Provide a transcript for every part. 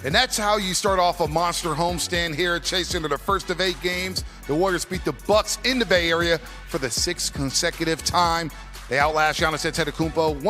And that's how you start off a monster homestand here at Chase Center. The first of 8 games, the Warriors beat the Bucks in the Bay Area for the 6th consecutive time. They outlast Giannis Antetokounmpo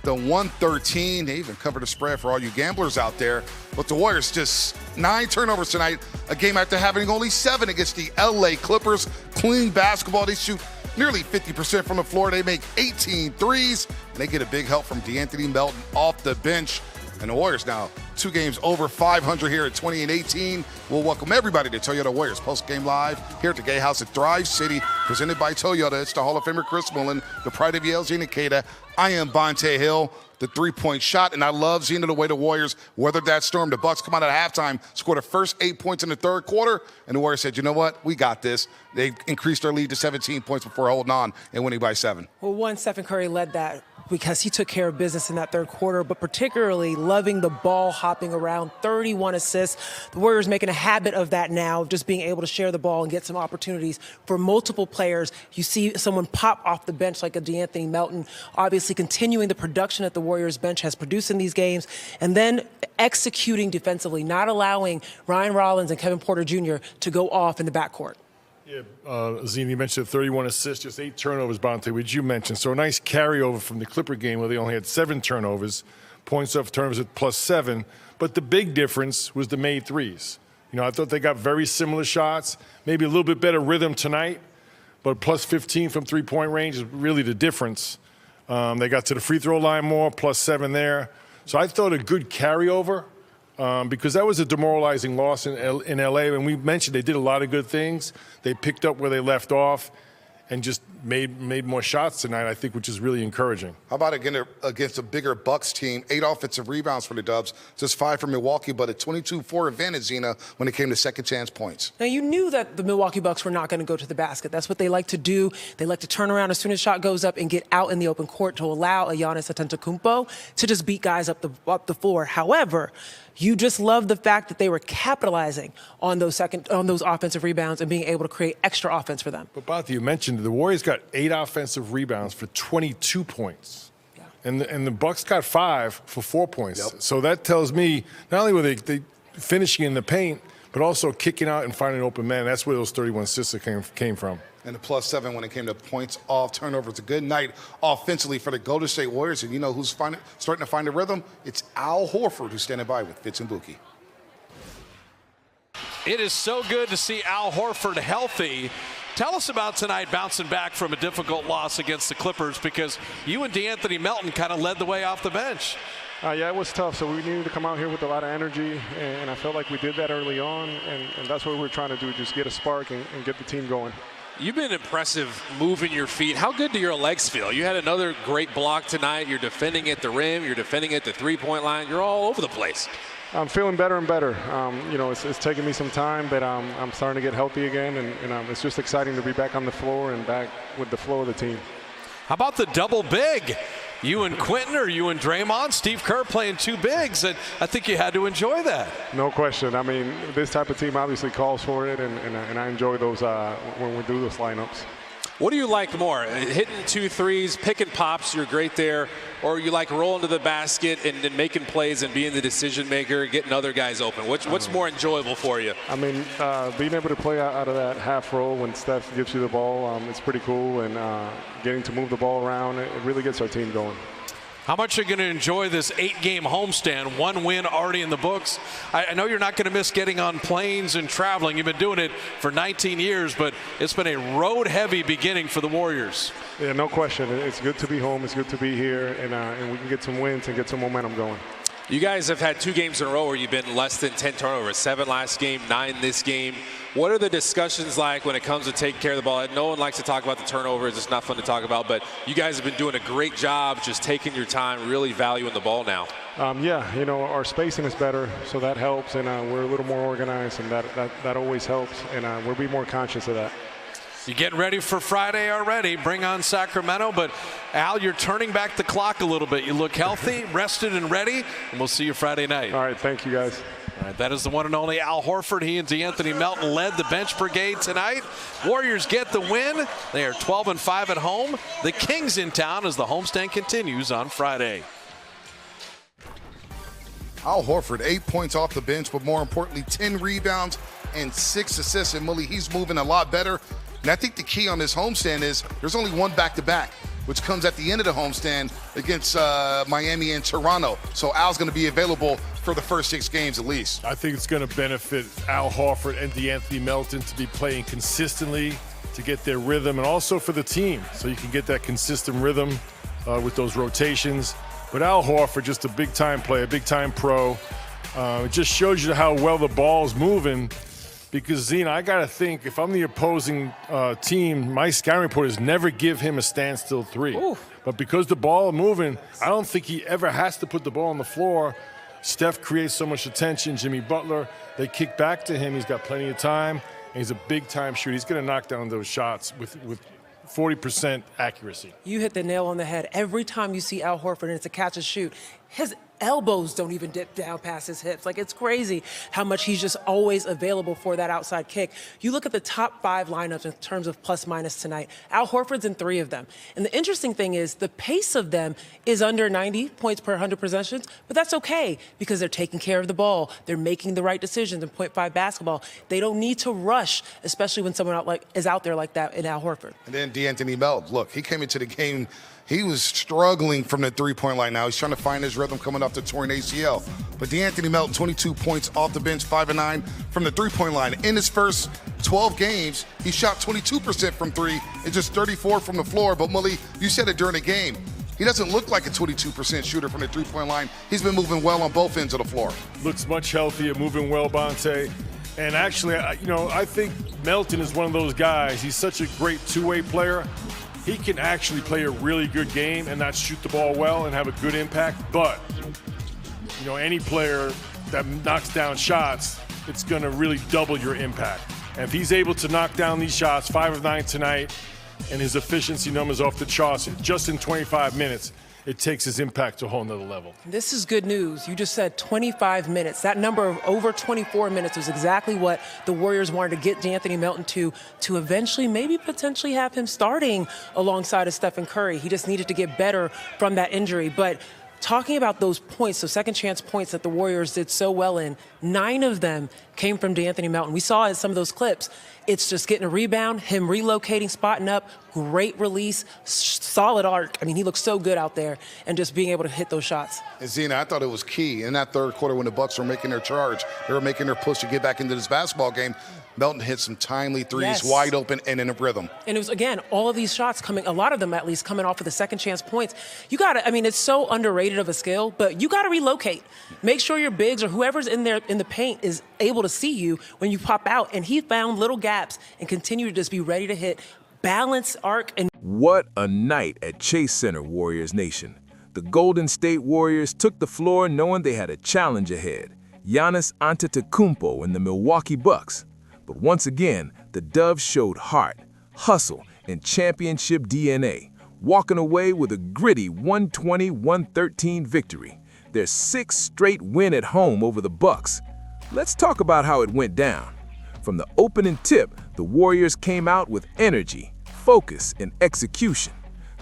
120-113. They even covered the spread for all you gamblers out there. But the Warriors just 9 turnovers tonight, a game after having only 7 against the LA Clippers. Clean basketball. They shoot nearly 50% from the floor. They make 18 threes, and they get a big help from DeAnthony Melton off the bench. And the Warriors now 2 games over 500 here at 20-18. We'll welcome everybody to Toyota Warriors Postgame Live here at the Gay House at Thrive City, presented by Toyota. It's the Hall of Famer Chris Mullen, the pride of Yale, Gina Cada. I am Bonte Hill, the 3-point shot, and I love seeing the way the Warriors weathered that storm. The Bucks come out at halftime, scored the first 8 points in the third quarter, and the Warriors said, you know what, we got this. They increased their lead to 17 points before holding on and winning by 7. Well, Stephen Curry led that because he took care of business in that third quarter, but particularly loving the ball hopping around, 31 assists. The Warriors making a habit of that now, just being able to share the ball and get some opportunities for multiple players. You see someone pop off the bench like a DeAnthony Melton, obviously continuing the production that the Warriors bench has produced in these games, and then executing defensively, not allowing Ryan Rollins and Kevin Porter Jr. to go off in the backcourt. Yeah, Zine, you mentioned 31 assists, just 8 turnovers, Bonte, which you mentioned. So a nice carryover from the Clipper game where they only had 7 turnovers, points off turnovers at +7. But the big difference was the made threes. You know, I thought they got very similar shots, maybe a little bit better rhythm tonight, but +15 from three-point range is really the difference. They got to the free throw line more, +7 there. So I thought a good carryover. Because that was a demoralizing loss in LA. And we mentioned they did a lot of good things. They picked up where they left off and just made more shots tonight, I think, which is really encouraging. How about again against a bigger Bucks team? 8 offensive rebounds for the Dubs, just 5 for Milwaukee, but a 22-4 advantage, Zena, when it came to second chance points. Now, you knew that the Milwaukee Bucks were not going to go to the basket. That's what they like to do. They like to turn around as soon as shot goes up and get out in the open court to allow a Giannis Antetokounmpo to just beat guys up the floor. However, you just love the fact that they were capitalizing on those offensive rebounds and being able to create extra offense for them. But, Bonte, you mentioned the Warriors got 8 offensive rebounds for 22 points. Yeah. And the Bucks got 5 for 4 points. Yep. So that tells me not only were they finishing in the paint, but also kicking out and finding open man. That's where those 31 assists came from. And the +7 when it came to points off turnovers. A good night offensively for the Golden State Warriors. And you know who's starting to find a rhythm? It's Al Horford, who's standing by with Fitz and Buki. It is so good to see Al Horford healthy. Tell us about tonight bouncing back from a difficult loss against the Clippers, because you and DeAnthony Melton kind of led the way off the bench. Yeah, it was tough, so we needed to come out here with a lot of energy, and I felt like we did that early on, and that's what we're trying to do, just get a spark and get the team going. You've been impressive moving your feet. How good do your legs feel? You had another great block tonight. You're defending at the rim. You're defending at the three-point line. You're all over the place. I'm feeling better and better. You know, it's taking me some time, but I'm starting to get healthy again, and it's just exciting to be back on the floor and back with the flow of the team. How about the double big? You and Quentin, or you and Draymond? Steve Kerr playing 2 bigs, and I think you had to enjoy that. No question. I mean, this type of team obviously calls for it, and I enjoy those when we do those lineups. What do you like more? Hitting 2 threes, picking pops, you're great there, or you like rolling to the basket and then making plays and being the decision maker, getting other guys open? What's more enjoyable for you? I mean, being able to play out of that half roll when Steph gives you the ball, it's pretty cool, and getting to move the ball around, it really gets our team going. How much are you going to enjoy this 8-game homestand? 1 win already in the books. I know you're not going to miss getting on planes and traveling. You've been doing it for 19 years, but it's been a road-heavy beginning for the Warriors. Yeah, no question. It's good to be home. It's good to be here, and we can get some wins and get some momentum going. You guys have had 2 games in a row where you've been less than 10 turnovers. 7 last game, 9 this game. What are the discussions like when it comes to taking care of the ball? No one likes to talk about the turnovers. It's not fun to talk about, but you guys have been doing a great job just taking your time, really valuing the ball now. Yeah, you know, our spacing is better, so that helps, and we're a little more organized, and that always helps, and we'll be more conscious of that. You getting ready for Friday already? Bring on Sacramento. But, Al, you're turning back the clock a little bit. You look healthy, rested, and ready, and we'll see you Friday night. All right, thank you, guys. All right, that is the one and only Al Horford. He and DeAnthony Melton led the bench brigade tonight. Warriors get the win. They are 12-5 at home. The Kings in town as the homestand continues on Friday. Al Horford, 8 points off the bench, but more importantly, 10 rebounds and 6 assists. And Mully, he's moving a lot better. And I think the key on this homestand is there's only one back-to-back, which comes at the end of the homestand against Miami and Toronto. So Al's going to be available for the first 6 games at least. I think it's going to benefit Al Horford and DeAnthony Melton to be playing consistently, to get their rhythm, and also for the team, so you can get that consistent rhythm with those rotations. But Al Horford, just a big-time player, big-time pro. It just shows you how well the ball's moving. Because, Zena, I got to think, if I'm the opposing team, my scouting reporters never give him a standstill 3. Ooh. But because the ball is moving, I don't think he ever has to put the ball on the floor. Steph creates so much attention. Jimmy Butler, they kick back to him. He's got plenty of time, and he's a big-time shooter. He's going to knock down those shots with 40% accuracy. You hit the nail on the head. Every time you see Al Horford and it's a catch and shoot, his elbows don't even dip down past his hips. Like, it's crazy how much he's just always available for that outside kick. You look at the top 5 lineups in terms of plus minus tonight. Al Horford's in 3 of them. And the interesting thing is the pace of them is under 90 points per 100 possessions, but that's okay because they're taking care of the ball. They're making the right decisions in .5 basketball. They don't need to rush, especially when someone is out there like that in Al Horford. And then DeAnthony Melton, look, he came into the game, he was struggling from the three-point line now. He's trying to find his rhythm coming off the torn ACL. But DeAnthony Melton, 22 points off the bench, 5 of 9 from the three-point line. In his first 12 games, he shot 22% from 3 and just 34 from the floor. But Mully, you said it during the game. He doesn't look like a 22% shooter from the three-point line. He's been moving well on both ends of the floor. Looks much healthier, moving well, Bonte. And actually, I think Melton is one of those guys. He's such a great two-way player. He can actually play a really good game and not shoot the ball well and have a good impact. But, any player that knocks down shots, it's going to really double your impact. And if he's able to knock down these shots, 5 of 9 tonight, and his efficiency numbers off the charts, just in 25 minutes, it takes his impact to a whole nother level. This is good news. You just said 25 minutes. That number of over 24 minutes was exactly what the Warriors wanted to get DeAnthony Melton to eventually maybe potentially have him starting alongside of Stephen Curry. He just needed to get better from that injury. But talking about those points, so second chance points that the Warriors did so well in, 9 of them came from DeAnthony Melton. We saw in some of those clips, it's just getting a rebound, him relocating, spotting up, great release, solid arc. I mean, he looks so good out there and just being able to hit those shots. And Zena, I thought it was key in that third quarter when the Bucks were making their charge. They were making their push to get back into this basketball game. Melton hit some timely threes, yes, wide open and in a rhythm. And it was, again, all of these shots coming, a lot of them at least, coming off of the second chance points. You got to, it's so underrated of a skill, but you got to relocate. Make sure your bigs or whoever's in there in the paint is able to see you when you pop out. And he found little gaps and continued to just be ready to hit. Balance, arc, and... What a night at Chase Center, Warriors Nation. The Golden State Warriors took the floor knowing they had a challenge ahead. Giannis Antetokounmpo and the Milwaukee Bucks. But once again, the Doves showed heart, hustle, and championship DNA, walking away with a gritty 120-113 victory. Their 6th straight win at home over the Bucks. Let's talk about how it went down. From the opening tip, the Warriors came out with energy, focus, and execution.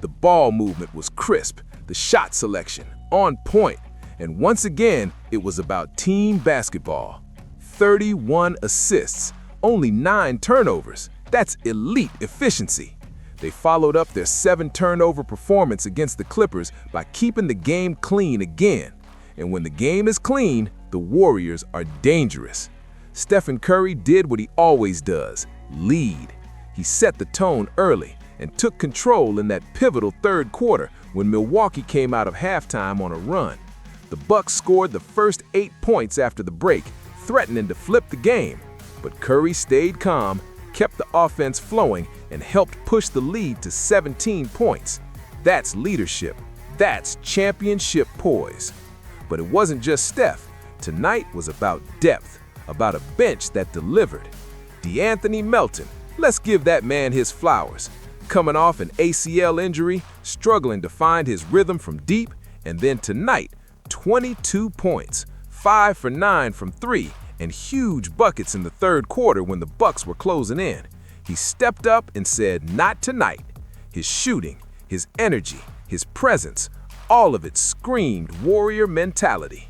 The ball movement was crisp, the shot selection on point, and once again, it was about team basketball. 31 assists, only 9 turnovers. That's elite efficiency. They followed up their 7-turnover performance against the Clippers by keeping the game clean again. And when the game is clean, the Warriors are dangerous. Stephen Curry did what he always does, lead. He set the tone early and took control in that pivotal third quarter when Milwaukee came out of halftime on a run. The Bucks scored the first 8 points after the break, threatening to flip the game. But Curry stayed calm, kept the offense flowing, and helped push the lead to 17 points. That's leadership. That's championship poise. But it wasn't just Steph. Tonight was about depth, about a bench that delivered. DeAnthony Melton, let's give that man his flowers. Coming off an ACL injury, struggling to find his rhythm from deep, and then tonight, 22 points, 5 for 9 from 3, and huge buckets in the third quarter when the Bucks were closing in. He stepped up and said, "Not tonight." His shooting, his energy, his presence, all of it screamed Warrior mentality.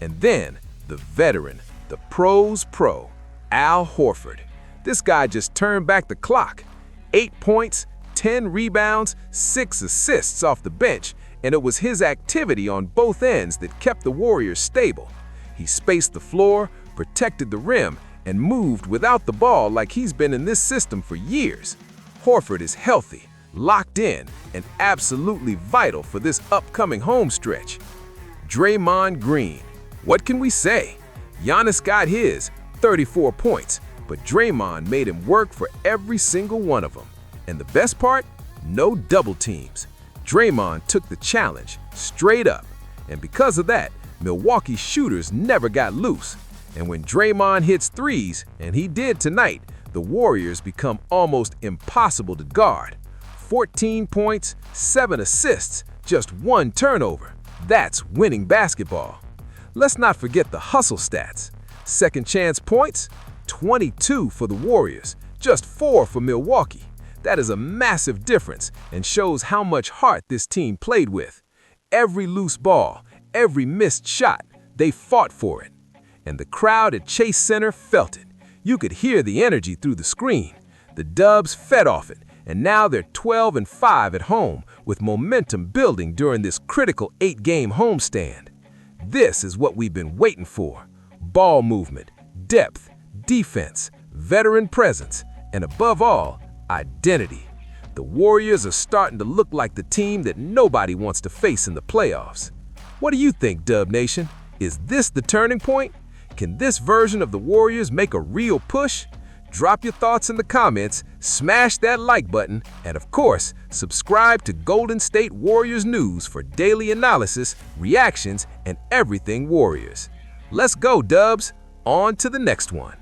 And then the veteran, the pro's pro, Al Horford. This guy just turned back the clock. 8 points, 10 rebounds, 6 assists off the bench, and it was his activity on both ends that kept the Warriors stable. He spaced the floor, protected the rim, and moved without the ball like he's been in this system for years. Horford is healthy, locked in, and absolutely vital for this upcoming home stretch. Draymond Green. What can we say? Giannis got his, 34 points, but Draymond made him work for every single one of them. And the best part? No double teams. Draymond took the challenge straight up. And because of that, Milwaukee's shooters never got loose. And when Draymond hits threes, and he did tonight, the Warriors become almost impossible to guard. 14 points, 7 assists, just 1 turnover. That's winning basketball. Let's not forget the hustle stats. Second chance points, 22 for the Warriors, just 4 for Milwaukee. That is a massive difference and shows how much heart this team played with. Every loose ball, every missed shot, they fought for it. And the crowd at Chase Center felt it. You could hear the energy through the screen. The Dubs fed off it, and now they're 12-5 at home with momentum building during this critical 8-game homestand. This is what we've been waiting for. Ball movement, depth, defense, veteran presence, and above all, identity. The Warriors are starting to look like the team that nobody wants to face in the playoffs. What do you think, Dub Nation? Is this the turning point? Can this version of the Warriors make a real push? Drop your thoughts in the comments, smash that like button, and of course, subscribe to Golden State Warriors News for daily analysis, reactions, and everything Warriors. Let's go, Dubs. On to the next one.